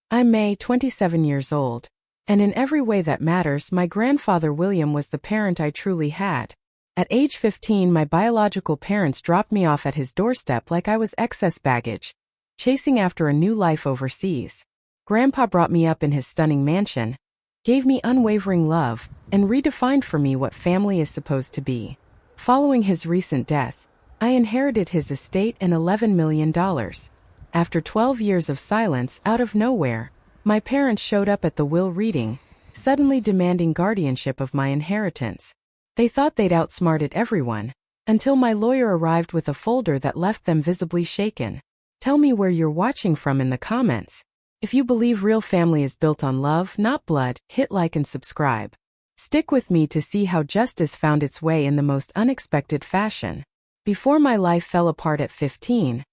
I'm May, 27 years old. And in every way that matters, my grandfather William was the parent I truly had. At age 15, my biological parents dropped me off at his doorstep like I was excess baggage, chasing after a new life overseas. Grandpa brought me up in his stunning mansion, gave me unwavering love, and redefined for me what family is supposed to be. Following his recent death, I inherited his estate and $11 million. After 12 years of silence, out of nowhere, my parents showed up at the will reading, suddenly demanding guardianship of my inheritance. They thought they'd outsmarted everyone, until my lawyer arrived with a folder that left them visibly shaken. Tell me where you're watching from in the comments. If you believe real family is built on love, not blood, hit like and subscribe. Stick with me to see how justice found its way in the most unexpected fashion. Before my life fell apart at 15,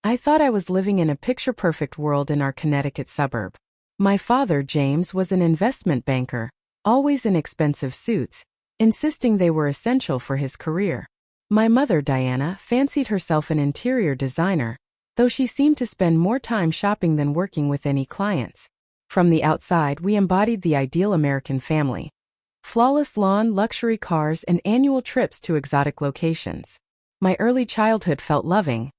I thought I was living in a picture-perfect world in our Connecticut suburb. My father, James, was an investment banker, always in expensive suits, insisting they were essential for his career. My mother, Diana, fancied herself an interior designer, though she seemed to spend more time shopping than working with any clients. From the outside, we embodied the ideal American family. Flawless lawn, luxury cars, and annual trips to exotic locations. My early childhood felt loving.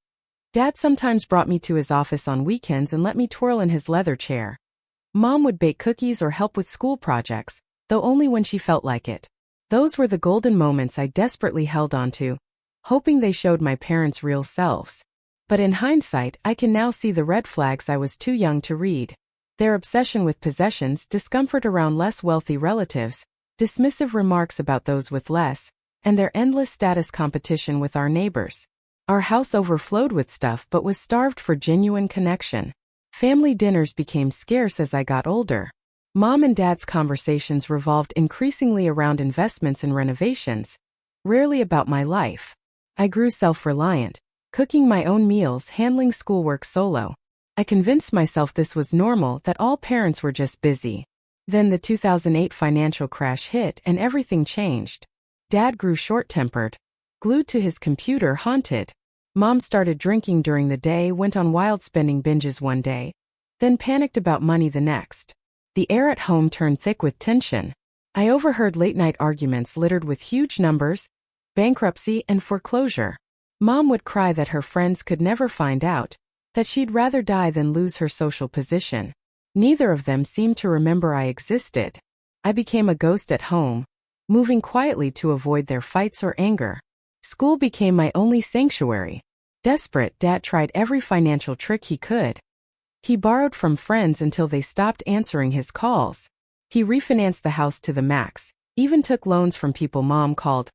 Dad sometimes brought me to his office on weekends and let me twirl in his leather chair. Mom would bake cookies or help with school projects, though only when she felt like it. Those were the golden moments I desperately held onto, hoping they showed my parents' real selves. But in hindsight, I can now see the red flags I was too young to read. Their obsession with possessions, discomfort around less wealthy relatives, dismissive remarks about those with less, and their endless status competition with our neighbors. Our house overflowed with stuff but was starved for genuine connection. Family dinners became scarce as I got older. Mom and Dad's conversations revolved increasingly around investments and renovations, rarely about my life. I grew self-reliant, cooking my own meals, handling schoolwork solo. I convinced myself this was normal, that all parents were just busy. Then the 2008 financial crash hit and everything changed. Dad grew short-tempered, glued to his computer, haunted. Mom started drinking during the day, went on wild spending binges one day, then panicked about money the next. The air at home turned thick with tension. I overheard late-night arguments littered with huge numbers, bankruptcy, and foreclosure. Mom would cry that her friends could never find out, that she'd rather die than lose her social position. Neither of them seemed to remember I existed. I became a ghost at home, moving quietly to avoid their fights or anger. School became my only sanctuary. Desperate, Dad tried every financial trick he could. He borrowed from friends until they stopped answering his calls. He refinanced the house to the max, even took loans from people Mom called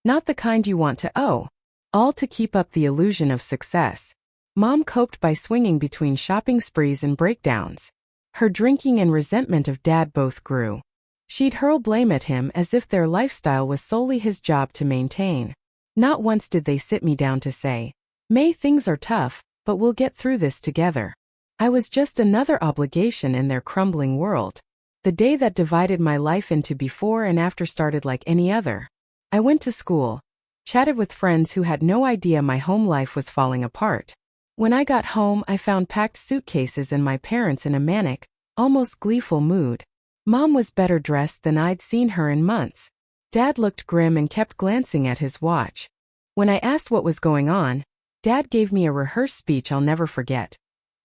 not the kind you want to owe, all to keep up the illusion of success. Mom coped by swinging between shopping sprees and breakdowns. Her drinking and resentment of Dad both grew. She'd hurl blame at him as if their lifestyle was solely his job to maintain. Not once did they sit me down to say, "May, things are tough, but we'll get through this together." I was just another obligation in their crumbling world. The day that divided my life into before and after started like any other. I went to school, chatted with friends who had no idea my home life was falling apart. When I got home, I found packed suitcases and my parents in a manic, almost gleeful mood. Mom was better dressed than I'd seen her in months. Dad looked grim and kept glancing at his watch. When I asked what was going on, Dad gave me a rehearsed speech I'll never forget.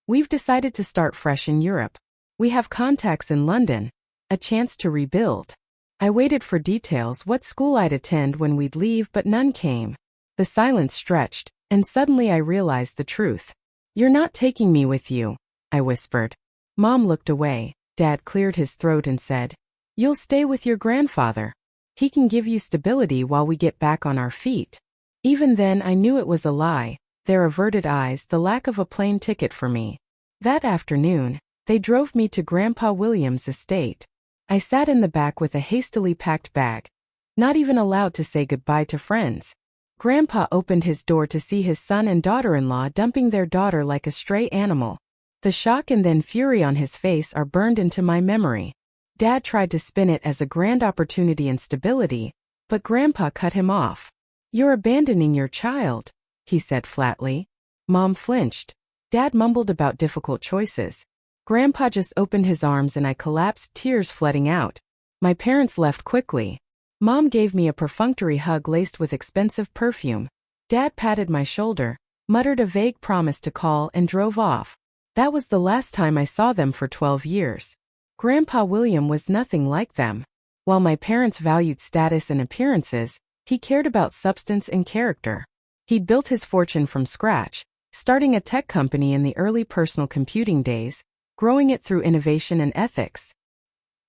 "We've decided to start fresh in Europe. We have contacts in London. A chance to rebuild." I waited for details, what school I'd attend, when we'd leave, but none came. The silence stretched, and suddenly I realized the truth. "You're not taking me with you," I whispered. Mom looked away. Dad cleared his throat and said, "You'll stay with your grandfather. He can give you stability while we get back on our feet." Even then I knew it was a lie, their averted eyes, the lack of a plane ticket for me. That afternoon, they drove me to Grandpa William's estate. I sat in the back with a hastily packed bag, not even allowed to say goodbye to friends. Grandpa opened his door to see his son and daughter-in-law dumping their daughter like a stray animal. The shock and then fury on his face are burned into my memory. Dad tried to spin it as a grand opportunity and stability, but Grandpa cut him off. "You're abandoning your child," he said flatly. Mom flinched. Dad mumbled about difficult choices. Grandpa just opened his arms and I collapsed, tears flooding out. My parents left quickly. Mom gave me a perfunctory hug laced with expensive perfume. Dad patted my shoulder, muttered a vague promise to call, and drove off. That was the last time I saw them for 12 years. Grandpa William was nothing like them. While my parents valued status and appearances, he cared about substance and character. He'd built his fortune from scratch, starting a tech company in the early personal computing days, growing it through innovation and ethics.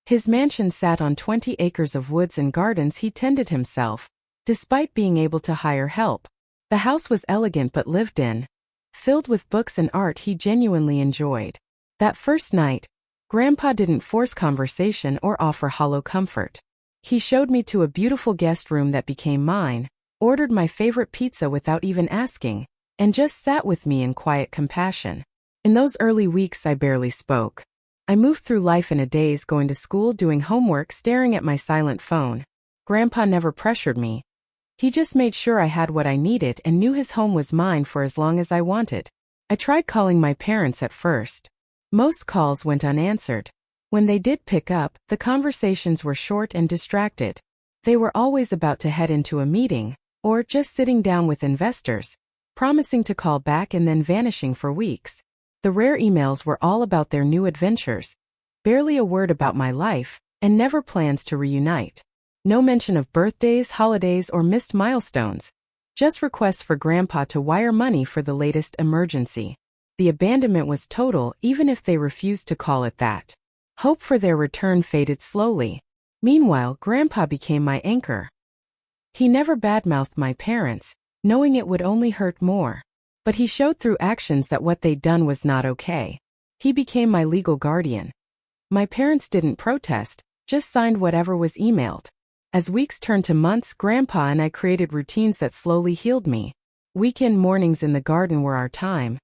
His mansion sat on 20 acres of woods and gardens he tended himself, despite being able to hire help. The house was elegant but lived in, filled with books and art he genuinely enjoyed. That first night, Grandpa didn't force conversation or offer hollow comfort. He showed me to a beautiful guest room that became mine, ordered my favorite pizza without even asking, and just sat with me in quiet compassion. In those early weeks I barely spoke. I moved through life in a daze, going to school, doing homework, staring at my silent phone. Grandpa never pressured me. He just made sure I had what I needed and knew his home was mine for as long as I wanted. I tried calling my parents at first. Most calls went unanswered. When they did pick up, the conversations were short and distracted. They were always about to head into a meeting, or just sitting down with investors, promising to call back and then vanishing for weeks. The rare emails were all about their new adventures, barely a word about my life, and never plans to reunite. No mention of birthdays, holidays, or missed milestones. Just requests for Grandpa to wire money for the latest emergency. The abandonment was total, even if they refused to call it that. Hope for their return faded slowly. Meanwhile, Grandpa became my anchor. He never badmouthed my parents, knowing it would only hurt more. But he showed through actions that what they'd done was not okay. He became my legal guardian. My parents didn't protest, just signed whatever was emailed. As weeks turned to months, Grandpa and I created routines that slowly healed me. Weekend mornings in the garden were our time.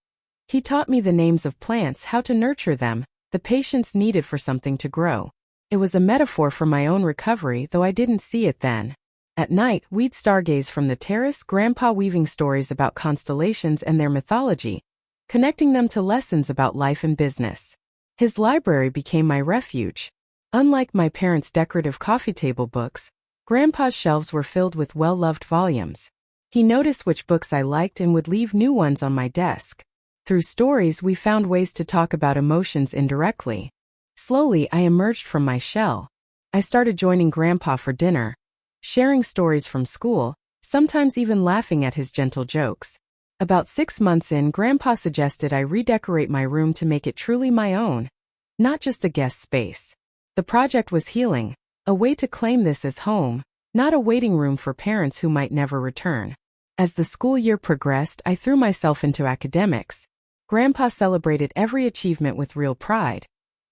He taught me the names of plants, how to nurture them, the patience needed for something to grow. It was a metaphor for my own recovery, though I didn't see it then. At night, we'd stargaze from the terrace, Grandpa weaving stories about constellations and their mythology, connecting them to lessons about life and business. His library became my refuge. Unlike my parents' decorative coffee table books, Grandpa's shelves were filled with well-loved volumes. He noticed which books I liked and would leave new ones on my desk. Through stories, we found ways to talk about emotions indirectly. Slowly, I emerged from my shell. I started joining Grandpa for dinner, sharing stories from school, sometimes even laughing at his gentle jokes. About 6 months in, Grandpa suggested I redecorate my room to make it truly my own, not just a guest space. The project was healing, a way to claim this as home, not a waiting room for parents who might never return. As the school year progressed, I threw myself into academics. Grandpa celebrated every achievement with real pride,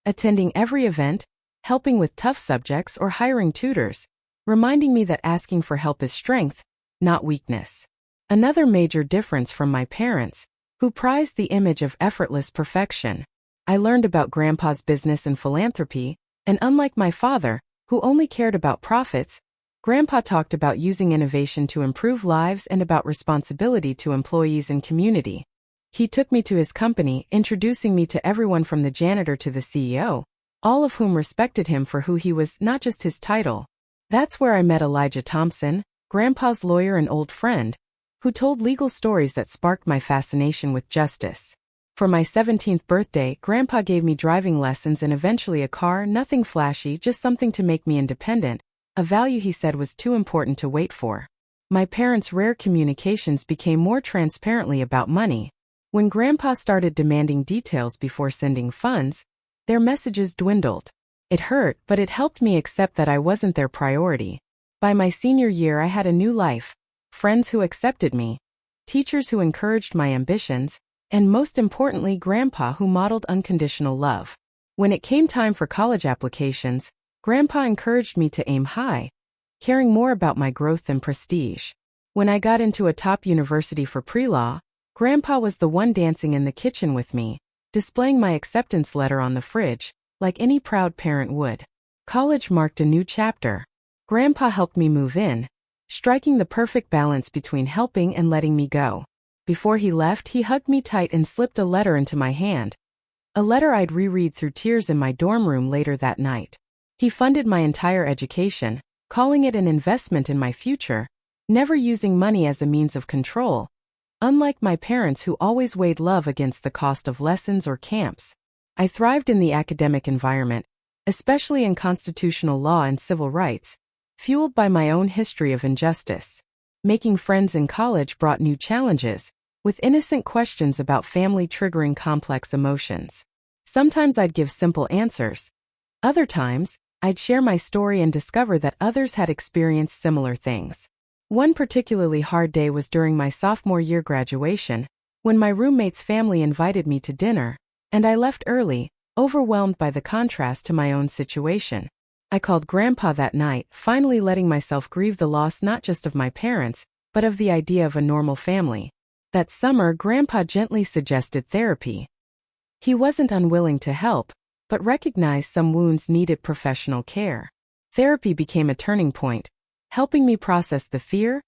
attending every event, helping with tough subjects, or hiring tutors, reminding me that asking for help is strength, not weakness. Another major difference from my parents, who prized the image of effortless perfection. I learned about Grandpa's business and philanthropy, and unlike my father, who only cared about profits, Grandpa talked about using innovation to improve lives and about responsibility to employees and community. He took me to his company, introducing me to everyone from the janitor to the CEO, all of whom respected him for who he was, not just his title. That's where I met Elijah Thompson, Grandpa's lawyer and old friend, who told legal stories that sparked my fascination with justice. For my 17th birthday, Grandpa gave me driving lessons and eventually a car, nothing flashy, just something to make me independent, a value he said was too important to wait for. My parents' rare communications became more transparently about money. When Grandpa started demanding details before sending funds, their messages dwindled. It hurt, but it helped me accept that I wasn't their priority. By my senior year, I had a new life, friends who accepted me, teachers who encouraged my ambitions, and most importantly, Grandpa who modeled unconditional love. When it came time for college applications, Grandpa encouraged me to aim high, caring more about my growth than prestige. When I got into a top university for pre-law, Grandpa was the one dancing in the kitchen with me, displaying my acceptance letter on the fridge, like any proud parent would. College marked a new chapter. Grandpa helped me move in, striking the perfect balance between helping and letting me go. Before he left, he hugged me tight and slipped a letter into my hand. A letter I'd reread through tears in my dorm room later that night. He funded my entire education, calling it an investment in my future, never using money as a means of control. Unlike my parents who always weighed love against the cost of lessons or camps, I thrived in the academic environment, especially in constitutional law and civil rights, fueled by my own history of injustice. Making friends in college brought new challenges, with innocent questions about family triggering complex emotions. Sometimes I'd give simple answers. Other times, I'd share my story and discover that others had experienced similar things. One particularly hard day was during my sophomore year graduation, when my roommate's family invited me to dinner, and I left early, overwhelmed by the contrast to my own situation. I called Grandpa that night, finally letting myself grieve the loss not just of my parents, but of the idea of a normal family. That summer, Grandpa gently suggested therapy. He wasn't unwilling to help, but recognized some wounds needed professional care. Therapy became a turning point, helping me process the fear,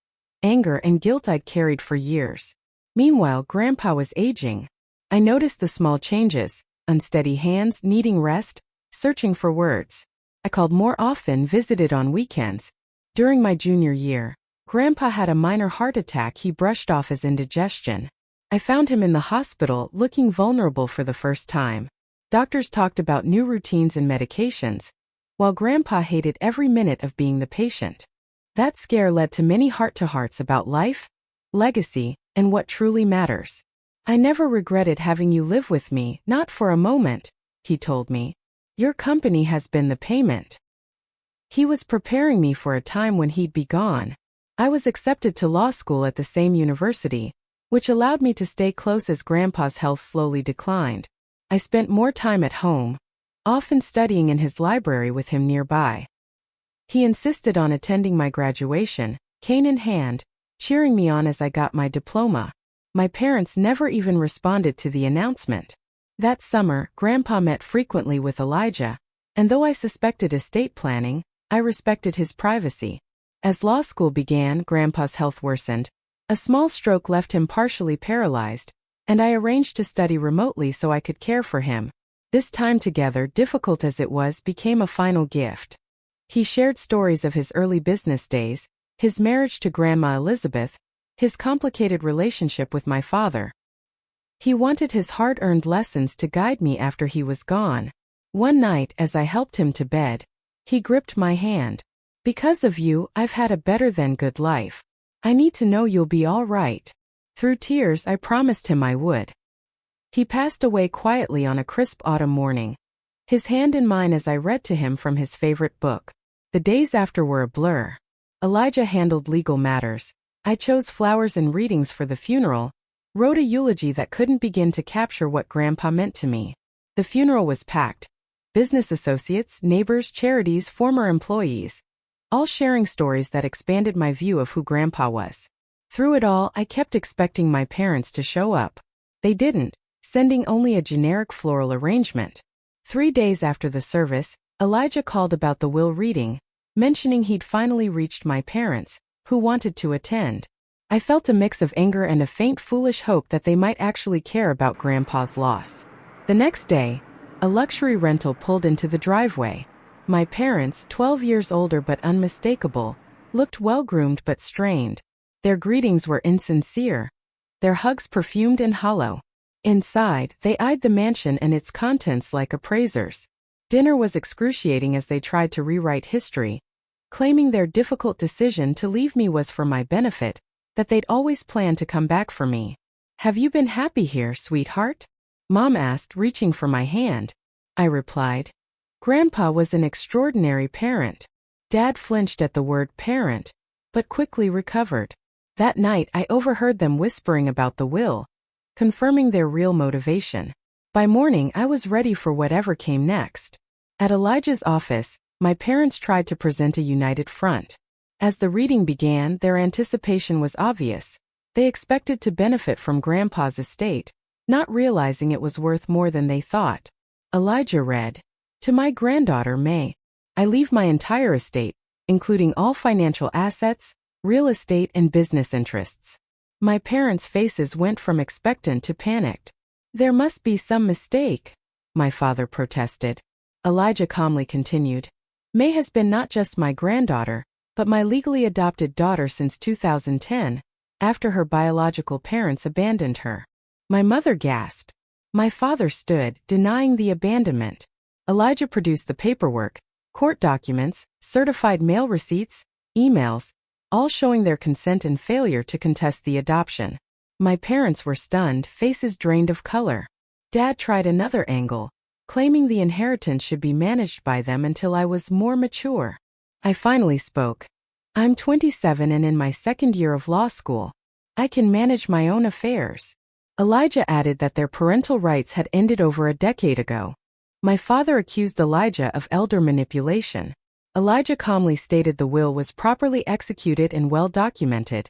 anger, and guilt I'd carried for years. Meanwhile, Grandpa was aging. I noticed the small changes: unsteady hands, needing rest, searching for words. I called more often, visited on weekends. During my junior year, Grandpa had a minor heart attack he brushed off as indigestion. I found him in the hospital, looking vulnerable for the first time. Doctors talked about new routines and medications, while Grandpa hated every minute of being the patient. That scare led to many heart-to-hearts about life, legacy, and what truly matters. "I never regretted having you live with me, not for a moment," he told me. "Your company has been the payment." He was preparing me for a time when he'd be gone. I was accepted to law school at the same university, which allowed me to stay close as Grandpa's health slowly declined. I spent more time at home, often studying in his library with him nearby. He insisted on attending my graduation, cane in hand, cheering me on as I got my diploma. My parents never even responded to the announcement. That summer, Grandpa met frequently with Elijah, and though I suspected estate planning, I respected his privacy. As law school began, Grandpa's health worsened. A small stroke left him partially paralyzed, and I arranged to study remotely so I could care for him. This time together, difficult as it was, became a final gift. He shared stories of his early business days, his marriage to Grandma Elizabeth, his complicated relationship with my father. He wanted his hard-earned lessons to guide me after he was gone. One night, as I helped him to bed, he gripped my hand. "Because of you, I've had a better-than-good life. I need to know you'll be all right." Through tears, I promised him I would. He passed away quietly on a crisp autumn morning, his hand in mine as I read to him from his favorite book. The days after were a blur. Elijah handled legal matters. I chose flowers and readings for the funeral, wrote a eulogy that couldn't begin to capture what Grandpa meant to me. The funeral was packed. Business associates, neighbors, charities, former employees, all sharing stories that expanded my view of who Grandpa was. Through it all, I kept expecting my parents to show up. They didn't, sending only a generic floral arrangement. 3 days after the service, Elijah called about the will reading, mentioning he'd finally reached my parents, who wanted to attend. I felt a mix of anger and a faint foolish hope that they might actually care about Grandpa's loss. The next day, a luxury rental pulled into the driveway. My parents, 12 years older but unmistakable, looked well-groomed but strained. Their greetings were insincere, their hugs perfumed and hollow. Inside, they eyed the mansion and its contents like appraisers. Dinner was excruciating as they tried to rewrite history, claiming their difficult decision to leave me was for my benefit, that they'd always planned to come back for me. "Have you been happy here, sweetheart?" Mom asked, reaching for my hand. I replied. Grandpa was an extraordinary parent. Dad flinched at the word parent, but quickly recovered. That night, I overheard them whispering about the will, confirming their real motivation. By morning, I was ready for whatever came next. At Elijah's office, my parents tried to present a united front. As the reading began, their anticipation was obvious. They expected to benefit from Grandpa's estate, not realizing it was worth more than they thought. Elijah read, "To my granddaughter May, I leave my entire estate, including all financial assets, real estate, and business interests." My parents' faces went from expectant to panicked. "There must be some mistake," my father protested. Elijah calmly continued. May has been not just my granddaughter, but my legally adopted daughter since 2010, after her biological parents abandoned her. My mother gasped. My father stood, denying the abandonment. Elijah produced the paperwork, court documents, certified mail receipts, emails, all showing their consent and failure to contest the adoption. My parents were stunned, faces drained of color. Dad tried another angle, claiming the inheritance should be managed by them until I was more mature. I finally spoke. I'm 27 and in my second year of law school. I can manage my own affairs. Elijah added that their parental rights had ended over a decade ago. My father accused Elijah of elder manipulation. Elijah calmly stated the will was properly executed and well documented,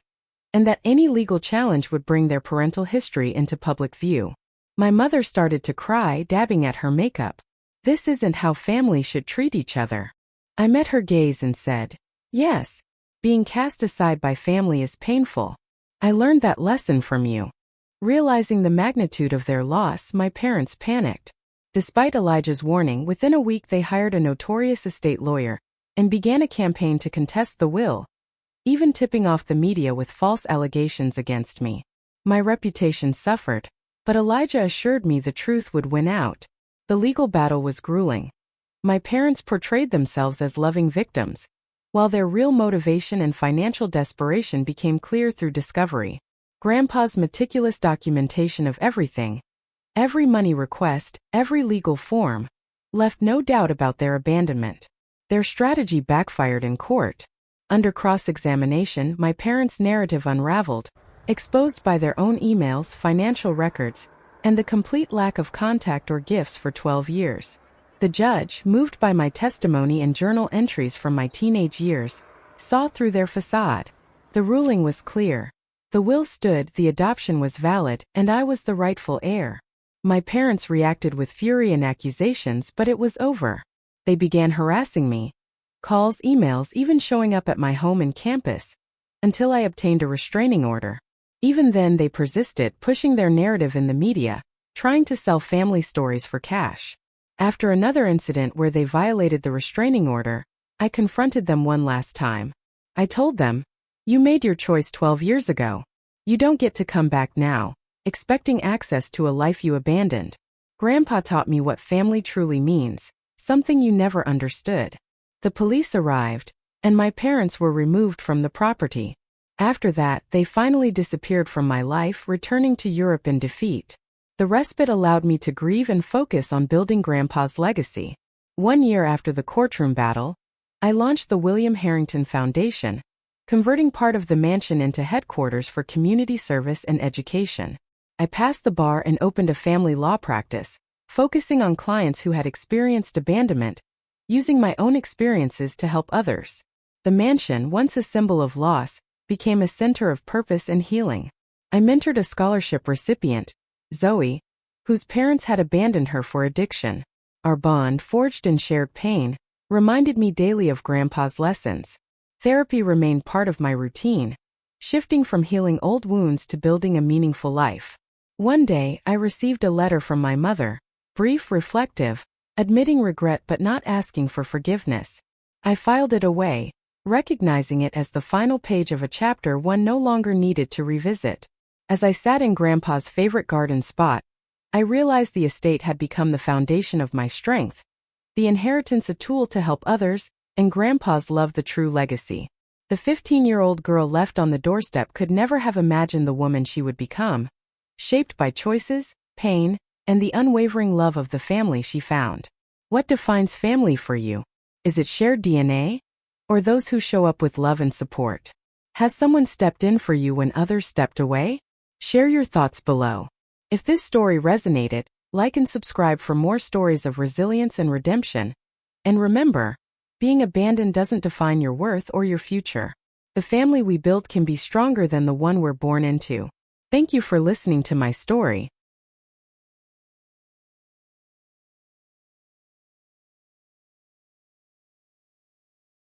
and that any legal challenge would bring their parental history into public view. My mother started to cry, dabbing at her makeup. This isn't how families should treat each other. I met her gaze and said, yes, being cast aside by family is painful. I learned that lesson from you. Realizing the magnitude of their loss, my parents panicked. Despite Elijah's warning, within a week they hired a notorious estate lawyer and began a campaign to contest the will, even tipping off the media with false allegations against me. My reputation suffered, but Elijah assured me the truth would win out. The legal battle was grueling. My parents portrayed themselves as loving victims, while their real motivation and financial desperation became clear through discovery. Grandpa's meticulous documentation of everything, every money request, every legal form, left no doubt about their abandonment. Their strategy backfired in court. Under cross-examination, my parents' narrative unraveled, exposed by their own emails, financial records, and the complete lack of contact or gifts for 12 years. The judge, moved by my testimony and journal entries from my teenage years, saw through their facade. The ruling was clear. The will stood, the adoption was valid, and I was the rightful heir. My parents reacted with fury and accusations, but it was over. They began harassing me. Calls, emails, even showing up at my home and campus, until I obtained a restraining order. Even then they persisted, pushing their narrative in the media, trying to sell family stories for cash. After another incident where they violated the restraining order, I confronted them one last time. I told them, you made your choice 12 years ago. You don't get to come back now, expecting access to a life you abandoned. Grandpa taught me what family truly means, something you never understood. The police arrived, and my parents were removed from the property. After that, they finally disappeared from my life, returning to Europe in defeat. The respite allowed me to grieve and focus on building Grandpa's legacy. 1 year after the courtroom battle, I launched the William Harrington Foundation, converting part of the mansion into headquarters for community service and education. I passed the bar and opened a family law practice, focusing on clients who had experienced abandonment, using my own experiences to help others. The mansion, once a symbol of loss, became a center of purpose and healing. I mentored a scholarship recipient, Zoe, whose parents had abandoned her for addiction. Our bond, forged in shared pain, reminded me daily of Grandpa's lessons. Therapy remained part of my routine, shifting from healing old wounds to building a meaningful life. One day, I received a letter from my mother, brief, reflective, admitting regret but not asking for forgiveness. I filed it away, recognizing it as the final page of a chapter one no longer needed to revisit. As I sat in Grandpa's favorite garden spot, I realized the estate had become the foundation of my strength, the inheritance a tool to help others, and Grandpa's love the true legacy. The 15-year-old girl left on the doorstep could never have imagined the woman she would become, shaped by choices, pain, and the unwavering love of the family she found. What defines family for you? Is it shared DNA? Or those who show up with love and support? Has someone stepped in for you when others stepped away? Share your thoughts below. If this story resonated, like and subscribe for more stories of resilience and redemption. And remember, being abandoned doesn't define your worth or your future. The family we build can be stronger than the one we're born into. Thank you for listening to my story.